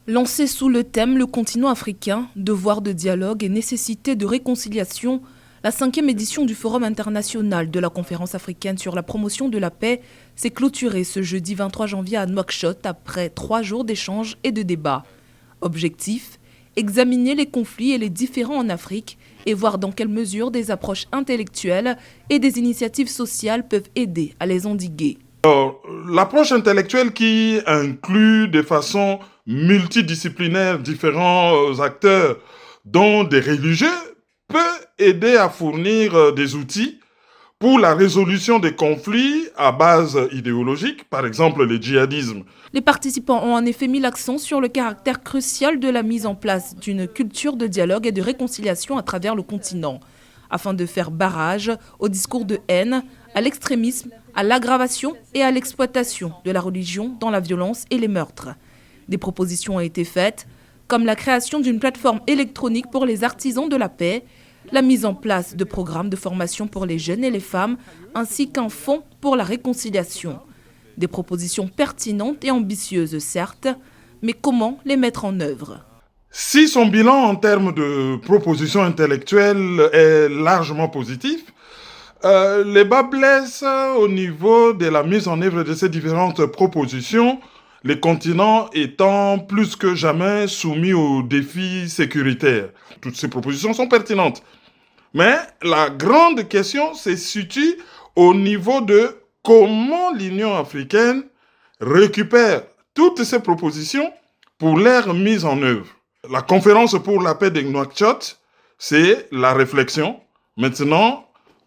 Lancé sous le thème Le continent africain, devoir de dialogue et nécessité de réconciliation, la 5e édition du Forum international de la Conférence africaine sur la promotion de la paix s'est clôturée ce jeudi 23 janvier à Nouakchott après 3 jours d'échanges et de débats. Objectif : examiner les conflits et les différends en Afrique et voir dans quelle mesure des approches intellectuelles et des initiatives sociales peuvent aider à les endiguer. L'approche intellectuelle qui inclut de façon multidisciplinaire différents acteurs, dont des religieux, peut aider à fournir des outils pour la résolution des conflits à base idéologique, par exemple le djihadisme. Les participants ont en effet mis l'accent sur le caractère crucial de la mise en place d'une culture de dialogue et de réconciliation à travers le continent, afin de faire barrage au discours de haine, à l'extrémisme, à l'aggravation et à l'exploitation de la religion dans la violence et les meurtres. Des propositions ont été faites, comme la création d'une plateforme électronique pour les artisans de la paix, la mise en place de programmes de formation pour les jeunes et les femmes, ainsi qu'un fonds pour la réconciliation. Des propositions pertinentes et ambitieuses, certes, mais comment les mettre en œuvre ? Si son bilan en termes de propositions intellectuelles est largement positif, les bas blessent au niveau de la mise en œuvre de ces différentes propositions, les continents étant plus que jamais soumis aux défis sécuritaires. Toutes ces propositions sont pertinentes. Mais la grande question se situe au niveau de comment l'Union africaine récupère toutes ces propositions pour leur mise en œuvre. La conférence pour la paix de Nouakchott, c'est la réflexion. Maintenant,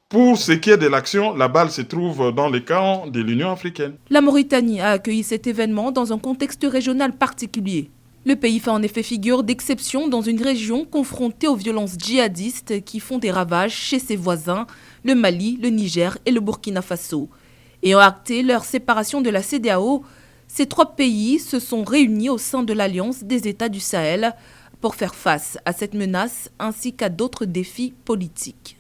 pour ce qui est de l'action, la balle se trouve dans les camps de l'Union africaine. La Mauritanie a accueilli cet événement dans un contexte régional particulier. Le pays fait en effet figure d'exception dans une région confrontée aux violences djihadistes qui font des ravages chez ses voisins, le Mali, le Niger et le Burkina Faso. Ayant acté leur séparation de la CEDEAO, ces 3 pays se sont réunis au sein de l'Alliance des États du Sahel pour faire face à cette menace ainsi qu'à d'autres défis politiques.